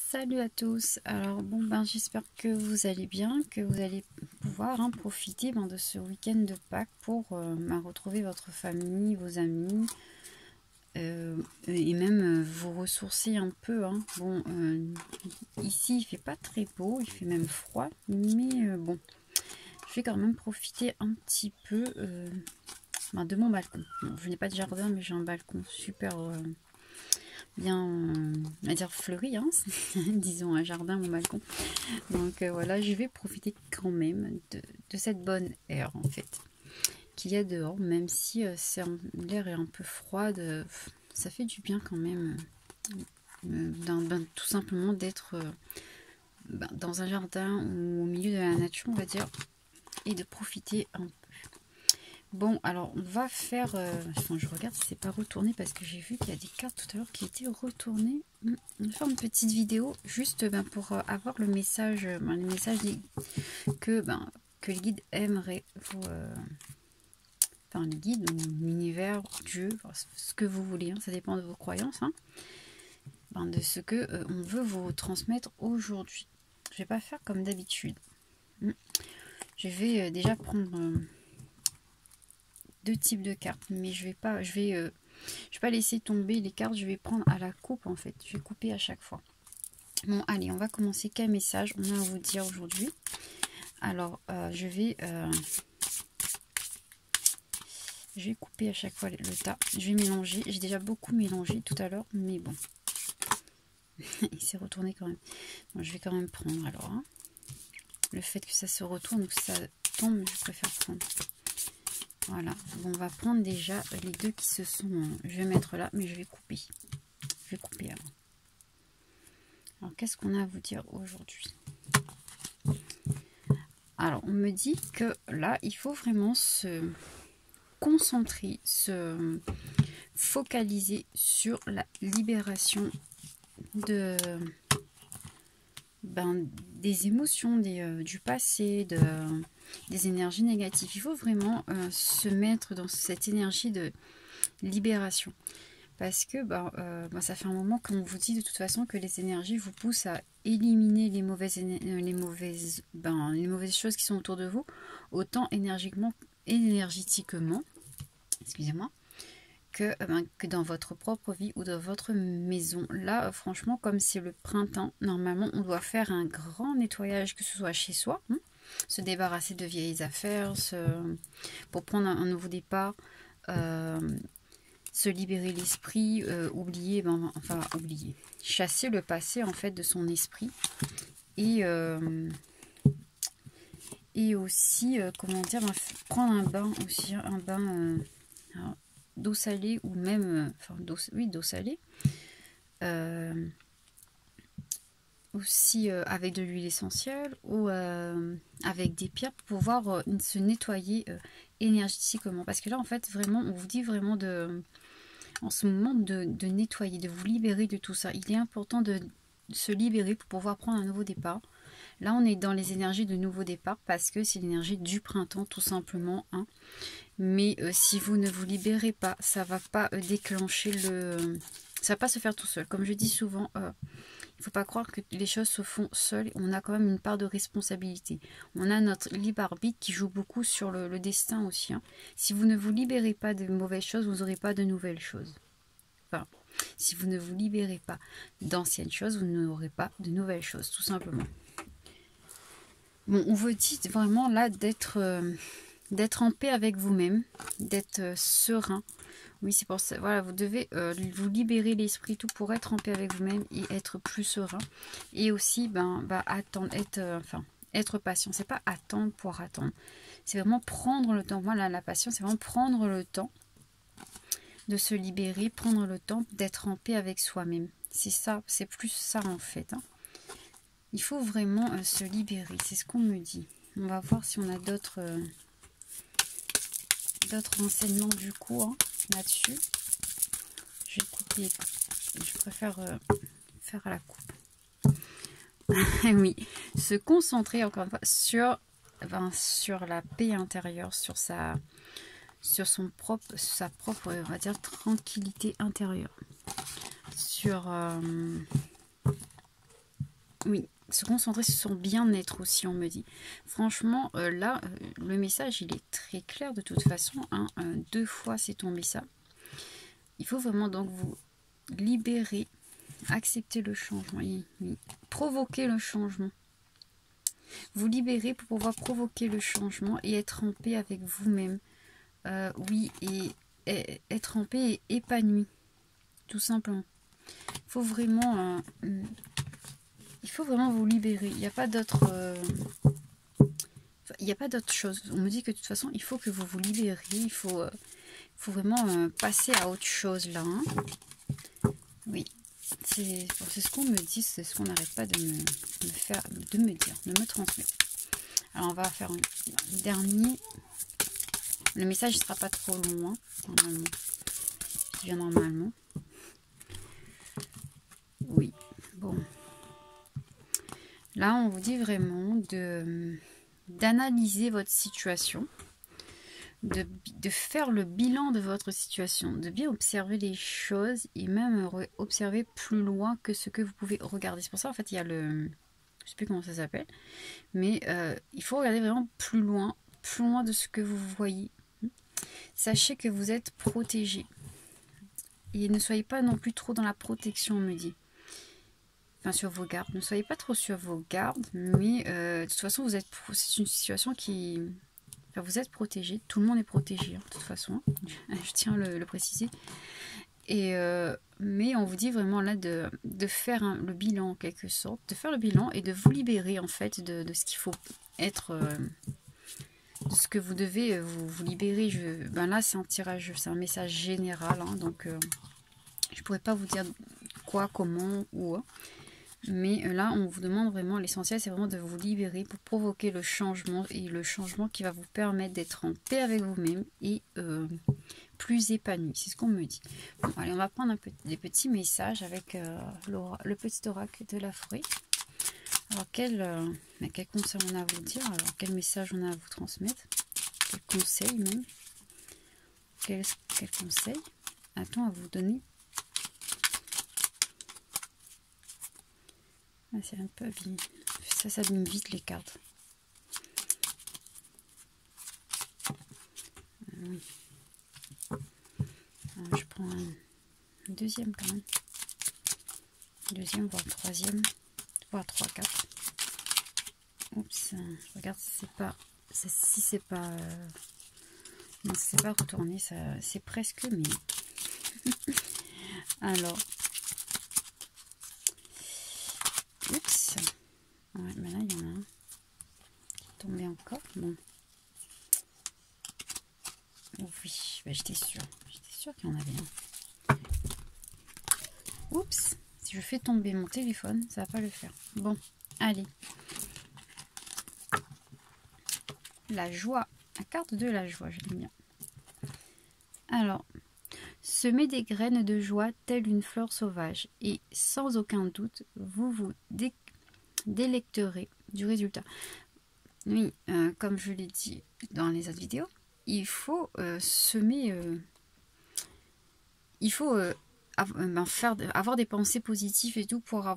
Salut à tous. Alors bon j'espère que vous allez bien, que vous allez pouvoir profiter de ce week-end de Pâques pour retrouver votre famille, vos amis et même vous ressourcer un peu. Bon, ici il fait pas très beau, il fait même froid, mais bon, je vais quand même profiter un petit peu de mon balcon. Bon, je n'ai pas de jardin, mais j'ai un balcon super bien, on va dire fleuri, disons un jardin, mon balcon. Donc voilà, je vais profiter quand même de cette bonne air en fait qu'il y a dehors, même si l'air est un peu froid, ça fait du bien quand même, tout simplement d'être dans un jardin ou au milieu de la nature, on va dire, et de profiter un peu. Bon, alors on va faire... je regarde si c'est pas retourné parce que j'ai vu qu'il y a des cartes tout à l'heure qui étaient retournées. On va faire une petite vidéo juste pour avoir le message, les messages que le guide aimerait vous... enfin, le guide, l'univers, Dieu, ce que vous voulez, ça dépend de vos croyances, de ce que on veut vous transmettre aujourd'hui. Je vais pas faire comme d'habitude. Je vais déjà prendre... deux types de cartes, mais je vais pas laisser tomber les cartes, je vais prendre à la coupe en fait, je vais couper à chaque fois. Bon allez, on va commencer. Quel message on a à vous dire aujourd'hui? Alors je vais couper à chaque fois le tas, je vais mélanger, j'ai déjà beaucoup mélangé tout à l'heure, mais bon il s'est retourné quand même. Bon, je vais quand même prendre alors, le fait que ça se retourne ou que ça tombe, je préfère prendre. Voilà, bon, on va prendre déjà les deux qui se sont... je vais mettre là, mais je vais couper. Je vais couper avant. Alors, qu'est-ce qu'on a à vous dire aujourd'hui? Alors, on me dit que là, il faut vraiment se concentrer, se focaliser sur la libération de... des émotions, du passé, des énergies négatives. Il faut vraiment se mettre dans cette énergie de libération. Parce que ça fait un moment qu'on vous dit de toute façon que les énergies vous poussent à éliminer les mauvaises choses qui sont autour de vous, autant énergétiquement, excusez-moi, que dans votre propre vie ou dans votre maison. Là, franchement, comme c'est le printemps, normalement, on doit faire un grand nettoyage, que ce soit chez soi, se débarrasser de vieilles affaires, pour prendre un nouveau départ, se libérer l'esprit, oublier, chasser le passé en fait de son esprit, et aussi, comment dire, prendre un bain aussi, un bain d'eau salée ou même, d'eau salée, aussi avec de l'huile essentielle ou avec des pierres pour pouvoir se nettoyer énergétiquement. Parce que là, en fait, vraiment, on vous dit vraiment en ce moment de nettoyer, de vous libérer de tout ça. Il est important de se libérer pour pouvoir prendre un nouveau départ. Là, on est dans les énergies de nouveau départ parce que c'est l'énergie du printemps, tout simplement. Mais si vous ne vous libérez pas, ça va pas déclencher ça va pas se faire tout seul. Comme je dis souvent, il ne faut pas croire que les choses se font seules. On a quand même une part de responsabilité. On a notre libre arbitre qui joue beaucoup sur le destin aussi. Si vous ne vous libérez pas de mauvaises choses, vous n'aurez pas de nouvelles choses. Enfin, si vous ne vous libérez pas d'anciennes choses, vous n'aurez pas de nouvelles choses, tout simplement. Bon, on vous dit vraiment là d'être en paix avec vous-même, d'être serein. Oui, c'est pour ça. Voilà, vous devez vous libérer l'esprit, tout pour être en paix avec vous-même et être plus serein. Et aussi, attendre, être patient. C'est pas attendre pour attendre. C'est vraiment prendre le temps. Voilà, la patience, c'est vraiment prendre le temps de se libérer, prendre le temps d'être en paix avec soi-même. C'est ça, c'est plus ça en fait. Il faut vraiment se libérer, c'est ce qu'on me dit. On va voir si on a d'autres renseignements du coup là-dessus. Je vais couper, je préfère faire à la coupe. Oui, se concentrer encore une fois sur la paix intérieure, sur sa propre, on va dire, tranquillité intérieure. Sur Oui, se concentrer sur son bien-être aussi, on me dit. Franchement, là, le message, il est très clair de toute façon. Hein, 2 fois, c'est tombé ça. Il faut vraiment donc vous libérer, accepter le changement, oui. Provoquer le changement. Vous libérer pour pouvoir provoquer le changement et être en paix avec vous-même. Oui, et être en paix et épanoui, tout simplement. Il faut vraiment vous libérer. Il n'y a pas d'autre chose. On me dit que de toute façon, il faut que vous vous libériez. Il faut vraiment passer à autre chose là. Hein. Oui, c'est ce qu'on me dit, c'est ce qu'on n'arrête pas de me dire, de me transmettre. Alors on va faire un dernier. Le message ne sera pas trop long, hein, normalement. Il vient normalement. Oui, bon. Là, on vous dit vraiment d'analyser votre situation, de faire le bilan de votre situation, de bien observer les choses et même observer plus loin que ce que vous pouvez regarder. C'est pour ça, en fait, il y a le... Je ne sais plus comment ça s'appelle, mais il faut regarder vraiment plus loin de ce que vous voyez. Sachez que vous êtes protégé. Et ne soyez pas non plus trop dans la protection, on me dit. Enfin, sur vos gardes. Ne soyez pas trop sur vos gardes, mais de toute façon, c'est une situation qui... Enfin, vous êtes protégé. Tout le monde est protégé, hein, de toute façon. Je tiens à le préciser. Et, mais on vous dit vraiment là de faire le bilan, en quelque sorte. De faire le bilan et de vous libérer, en fait, de ce qu'il faut être... de ce que vous devez vous libérer. Ben là, c'est un tirage, c'est un message général. Hein, donc, je pourrais pas vous dire quoi, comment, où... Mais là, on vous demande vraiment, l'essentiel, c'est vraiment de vous libérer pour provoquer le changement. Et le changement qui va vous permettre d'être en paix avec vous-même et plus épanoui. C'est ce qu'on me dit. Bon, allez, on va prendre des petits messages avec le petit oracle de la forêt. Alors, quel conseil on a à vous dire? Alors, quel message on a à vous transmettre? Quel conseil même? Quel conseil a-t-on à vous donner? Ah, c'est un peu abîmé. Ça abîme vite les cartes. Oui. Alors, je prends un deuxième quand même. Deuxième, voire troisième. Voire 3, 4. Oups. Je regarde si c'est pas... Si c'est pas... non, c'est pas retourné. C'est presque, mais... Alors... Oups. Ouais, mais là, il y en a un qui est tombé encore. Bon. Oh oui, bah, j'étais sûre. J'étais sûre qu'il y en avait un. Oups. Si je fais tomber mon téléphone, ça va pas le faire. Bon, allez. La joie. La carte de la joie, j'aime bien. Alors, semez des graines de joie telle une fleur sauvage et sans aucun doute, vous vous délecterez du résultat. Oui, comme je l'ai dit dans les autres vidéos, il faut semer, il faut avoir des pensées positives et tout pour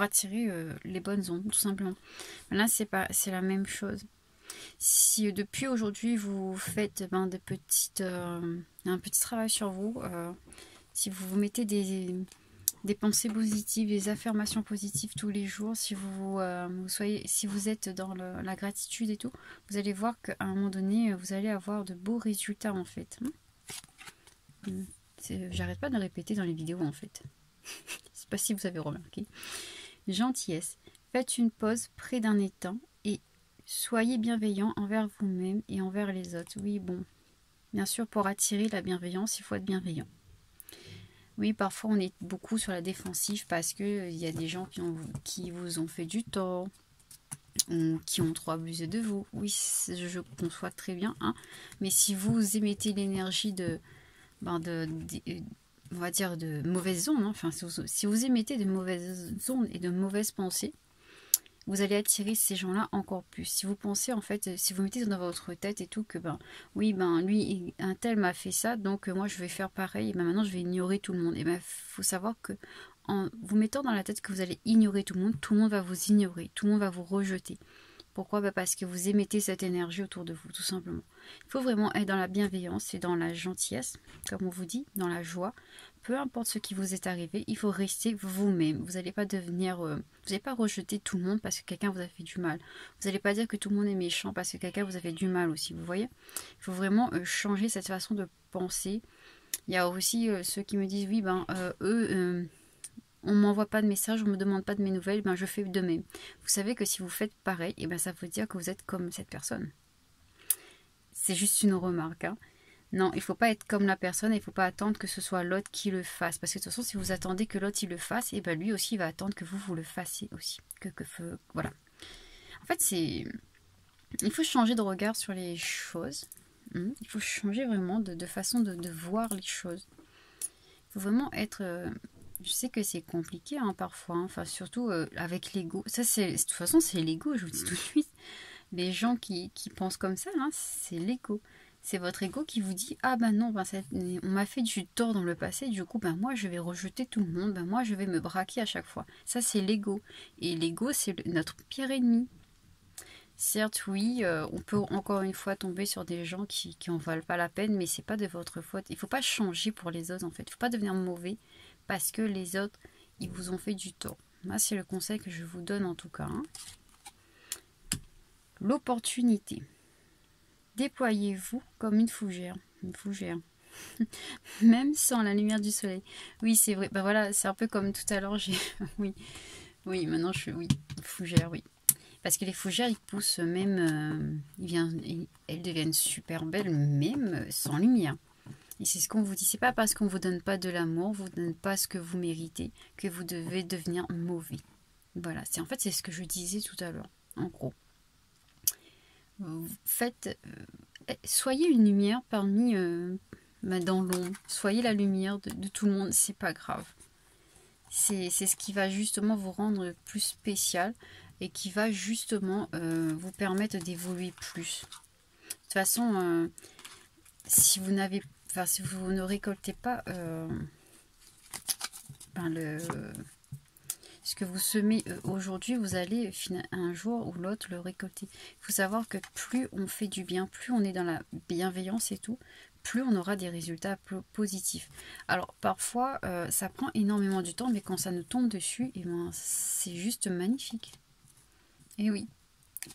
attirer les bonnes ondes, tout simplement. Là, c'est la même chose. Si depuis aujourd'hui vous faites un petit travail sur vous, si vous vous mettez des pensées positives, des affirmations positives tous les jours, si si vous êtes dans la gratitude et tout, vous allez voir qu'à un moment donné, vous allez avoir de beaux résultats en fait. J'arrête pas de le répéter dans les vidéos en fait. Je sais pas si vous avez remarqué. Gentillesse. Faites une pause près d'un étang et soyez bienveillant envers vous-même et envers les autres. Oui, bon. Bien sûr, pour attirer la bienveillance, il faut être bienveillant. Oui, parfois on est beaucoup sur la défensive parce qu'il y a des gens qui vous ont fait du tort, qui ont trop abusé de vous. Oui, je conçois très bien. Hein. Mais si vous émettez l'énergie on va dire de mauvaises ondes, hein, enfin, si vous émettez de mauvaises ondes et de mauvaises pensées, vous allez attirer ces gens-là encore plus. Si vous pensez, en fait, si vous mettez dans votre tête et tout, que ben oui, ben lui, un tel m'a fait ça, donc moi je vais faire pareil, et ben maintenant je vais ignorer tout le monde. Et ben faut savoir que en vous mettant dans la tête que vous allez ignorer tout le monde va vous ignorer, tout le monde va vous rejeter. Pourquoi? Bah parce que vous émettez cette énergie autour de vous, tout simplement. Il faut vraiment être dans la bienveillance et dans la gentillesse, comme on vous dit, dans la joie. Peu importe ce qui vous est arrivé, il faut rester vous-même. Vous n'allez pas devenir... vous n'allez pas rejeter tout le monde parce que quelqu'un vous a fait du mal. Vous n'allez pas dire que tout le monde est méchant parce que quelqu'un vous a fait du mal aussi, vous voyez? Il faut vraiment changer cette façon de penser. Il y a aussi ceux qui me disent, oui, ben, eux... on m'envoie pas de message, on me demande pas de mes nouvelles, ben je fais de même. Vous savez que si vous faites pareil, et ben ça veut dire que vous êtes comme cette personne. C'est juste une remarque. Hein. Non, il ne faut pas être comme la personne, il ne faut pas attendre que ce soit l'autre qui le fasse. Parce que de toute façon, si vous attendez que l'autre il le fasse, et ben lui aussi il va attendre que vous le fassiez aussi. Voilà. En fait, il faut changer de regard sur les choses. Il faut changer vraiment de façon de voir les choses. Il faut vraiment être... je sais que c'est compliqué hein, parfois, hein. Enfin surtout avec l'ego. Ça de toute façon c'est l'ego, je vous dis tout de suite. Les gens qui pensent comme ça, hein, c'est l'ego. C'est votre ego qui vous dit ah ben non, ben on m'a fait du tort dans le passé, du coup ben moi je vais rejeter tout le monde, ben moi je vais me braquer à chaque fois. Ça c'est l'ego. Et l'ego c'est notre pire ennemi. Certes, oui, on peut encore une fois tomber sur des gens qui en valent pas la peine, mais c'est pas de votre faute. Il faut pas changer pour les autres en fait. Il faut pas devenir mauvais parce que les autres ils vous ont fait du tort. Moi, c'est le conseil que je vous donne en tout cas. Hein. L'opportunité. Déployez-vous comme une fougère. Une fougère. Même sans la lumière du soleil. Oui, c'est vrai. Ben voilà, c'est un peu comme tout à l'heure. Oui, oui, maintenant je suis. Oui, fougère, oui. Parce que les fougères, ils poussent même, elles deviennent super belles, même sans lumière. Et c'est ce qu'on vous dit. C'est pas parce qu'on vous donne pas de l'amour, vous donne pas ce que vous méritez, que vous devez devenir mauvais. Voilà. En fait, c'est ce que je disais tout à l'heure. En gros, soyez une lumière parmi dans l'ombre. Soyez la lumière de tout le monde. C'est pas grave. C'est ce qui va justement vous rendre plus spécial et qui va justement vous permettre d'évoluer plus. De toute façon, si vous ne récoltez pas ce que vous semez aujourd'hui, vous allez un jour ou l'autre le récolter. Il faut savoir que plus on fait du bien, plus on est dans la bienveillance et tout, plus on aura des résultats positifs. Alors parfois, ça prend énormément du temps, mais quand ça nous tombe dessus, et ben, c'est juste magnifique. Et oui,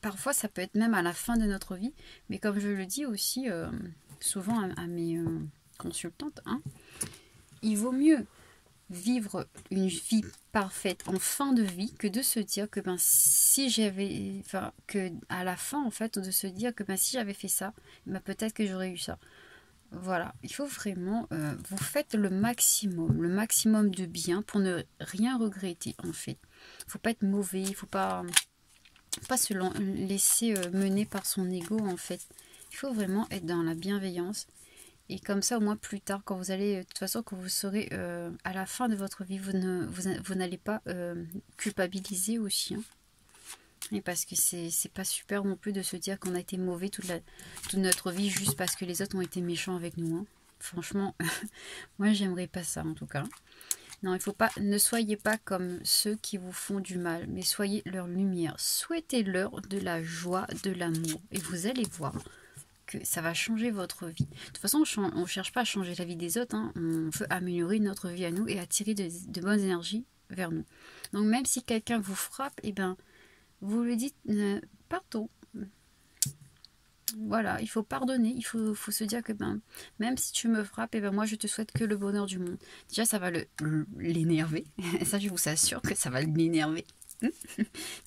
parfois ça peut être même à la fin de notre vie, mais comme je le dis aussi souvent à mes consultantes, hein, il vaut mieux vivre une vie parfaite en fin de vie que de se dire que ben si j'avais que à la fin en fait de se dire que ben si j'avais fait ça ben peut-être que j'aurais eu ça. Voilà, il faut vraiment vous faites le maximum de bien pour ne rien regretter en fait. Faut pas être mauvais, il faut pas se laisser mener par son ego en fait. Il faut vraiment être dans la bienveillance. Et comme ça, au moins plus tard, quand vous allez, de toute façon, quand vous serez à la fin de votre vie, vous n'allez pas culpabiliser aussi. Hein. Et parce que c'est pas super non plus de se dire qu'on a été mauvais toute notre vie juste parce que les autres ont été méchants avec nous. Hein. Franchement, moi j'aimerais pas ça en tout cas. Non, il faut pas, ne soyez pas comme ceux qui vous font du mal, mais soyez leur lumière. Souhaitez-leur de la joie, de l'amour. Et vous allez voir que ça va changer votre vie. De toute façon, on ne cherche pas à changer la vie des autres, hein. On veut améliorer notre vie à nous et attirer de bonnes énergies vers nous. Donc même si quelqu'un vous frappe, eh ben, vous lui dites pardon. Voilà, il faut pardonner, il faut se dire que ben, même si tu me frappes, eh ben, moi je te souhaite que le bonheur du monde. Déjà ça va l'énerver, ça je vous assure que ça va l'énerver.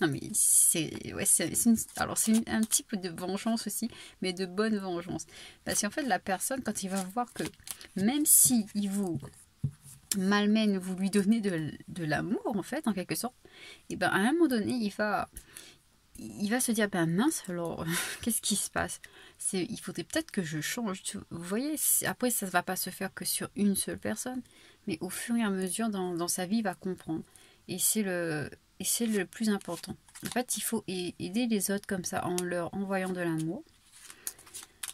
Non mais c'est un type de vengeance aussi, mais de bonne vengeance, parce qu'en fait la personne quand il va voir que même si il vous malmène, vous lui donnez de l'amour en fait en quelque sorte, et ben à un moment donné il va se dire ben mince alors qu'est-ce qui se passe, il faudrait peut-être que je change, vous voyez. Après ça ne va pas se faire que sur une seule personne, mais au fur et à mesure dans sa vie il va comprendre, et c'est le plus important. En fait, il faut aider les autres comme ça, en leur envoyant de l'amour.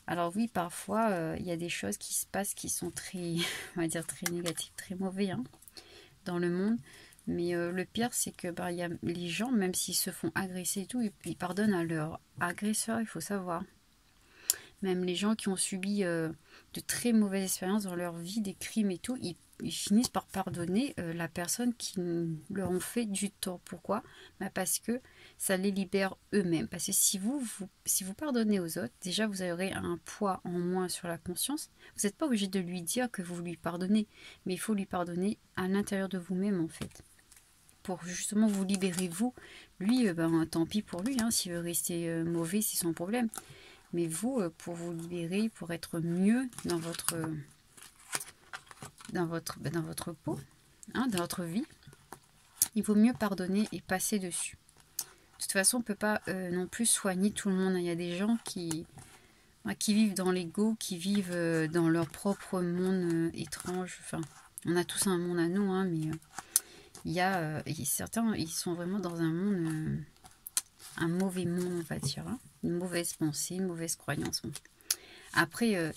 Alors oui, parfois, il y a des choses qui se passent qui sont très, on va dire, très négatives, très mauvais hein, dans le monde. Mais le pire, c'est que y a les gens, même s'ils se font agresser et tout, ils pardonnent à leur agresseur, il faut savoir. Même les gens qui ont subi de très mauvaises expériences dans leur vie, des crimes et tout, ils finissent par pardonner la personne qui leur ont fait du tort. Pourquoi? Parce que ça les libère eux-mêmes. Parce que si vous pardonnez aux autres, déjà vous aurez un poids en moins sur la conscience. Vous n'êtes pas obligé de lui dire que vous lui pardonnez, mais il faut lui pardonner à l'intérieur de vous-même en fait. Pour justement vous libérer vous. Lui, tant pis pour lui, hein, s'il veut rester mauvais, c'est son problème. Mais vous, pour vous libérer, pour être mieux dans votre peau, hein, dans votre vie, il vaut mieux pardonner et passer dessus. De toute façon, on ne peut pas non plus soigner tout le monde. Il y a des gens qui vivent dans l'ego, qui vivent dans leur propre monde étrange. Enfin, on a tous un monde à nous, hein, mais il y a certains, ils sont vraiment dans un monde, un mauvais monde, on va dire. Hein. Une mauvaise pensée, une mauvaise croyance. Après,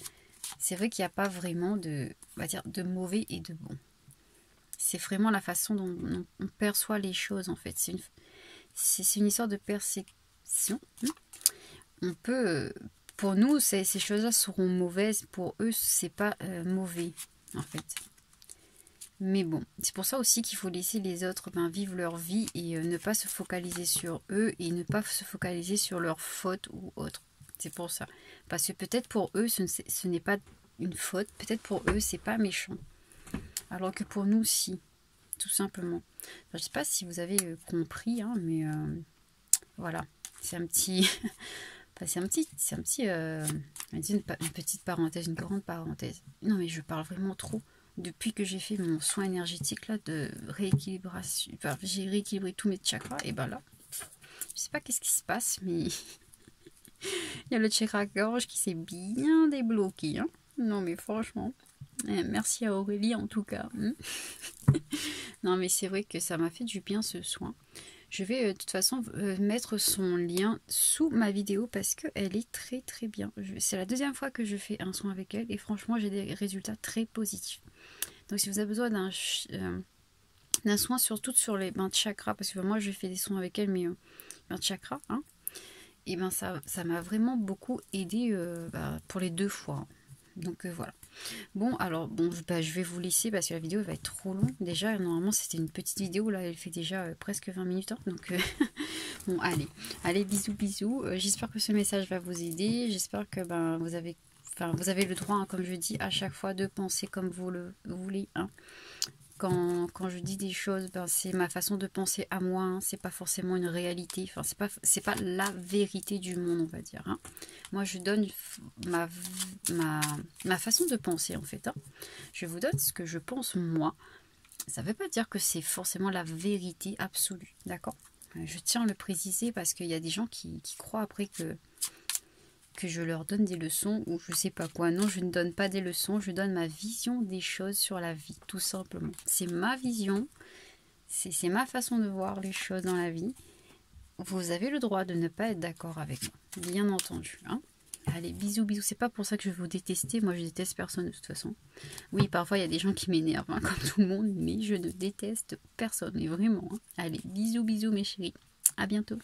c'est vrai qu'il n'y a pas vraiment de mauvais et de bon. C'est vraiment la façon dont on perçoit les choses, en fait. C'est une histoire de perception. On peut... Pour nous, ces choses-là seront mauvaises. Pour eux, c'est pas mauvais, en fait. Mais bon, c'est pour ça aussi qu'il faut laisser les autres vivre leur vie et ne pas se focaliser sur eux et ne pas se focaliser sur leurs fautes ou autres. C'est pour ça. Parce que peut-être pour eux, ce n'est pas une faute. Peut-être pour eux, c'est pas méchant. Alors que pour nous, si. Tout simplement. Enfin, je ne sais pas si vous avez compris, hein, mais voilà. C'est un petit... une petite parenthèse, une grande parenthèse. Non, mais je parle vraiment trop. Depuis que j'ai fait mon soin énergétique là de rééquilibration, enfin, j'ai rééquilibré tous mes chakras, et ben là, je sais pas qu'est-ce qui se passe, mais il y a le chakra gorge qui s'est bien débloqué. Hein. Non, mais franchement, merci à Aurélie en tout cas. Non, mais c'est vrai que ça m'a fait du bien ce soin. Je vais de toute façon mettre son lien sous ma vidéo parce qu'elle est très très bien. C'est la deuxième fois que je fais un soin avec elle et franchement j'ai des résultats très positifs. Donc si vous avez besoin d'un soin surtout sur les chakras, parce que moi je fais des soins avec elle mais chakras, hein, et ça m'a vraiment beaucoup aidé pour les 2 fois. Hein. Donc voilà. Bon, alors, je vais vous laisser parce que la vidéo va être trop longue. Déjà, normalement, c'était une petite vidéo. Là, elle fait déjà presque 20 minutes. Hein, donc, bon, allez, bisous, bisous. J'espère que ce message va vous aider. J'espère que vous avez le droit, hein, comme je dis, à chaque fois de penser comme vous le voulez. Hein. Quand je dis des choses, c'est ma façon de penser à moi, hein, c'est pas forcément une réalité, enfin c'est pas la vérité du monde, on va dire. Hein. Moi je donne ma façon de penser en fait. Hein. Je vous donne ce que je pense moi. Ça veut pas dire que c'est forcément la vérité absolue, d'accord? Je tiens à le préciser parce qu'il y a des gens qui croient après que je leur donne des leçons ou je sais pas quoi. Non, je ne donne pas des leçons, je donne ma vision des choses sur la vie, tout simplement. C'est ma vision, c'est ma façon de voir les choses dans la vie. Vous avez le droit de ne pas être d'accord avec moi, bien entendu. Hein. Allez, bisous, bisous. C'est pas pour ça que je vais vous détester, moi je déteste personne de toute façon. Oui, parfois il y a des gens qui m'énervent, hein, comme tout le monde, mais je ne déteste personne, mais vraiment. Hein. Allez, bisous, bisous mes chéris. À bientôt.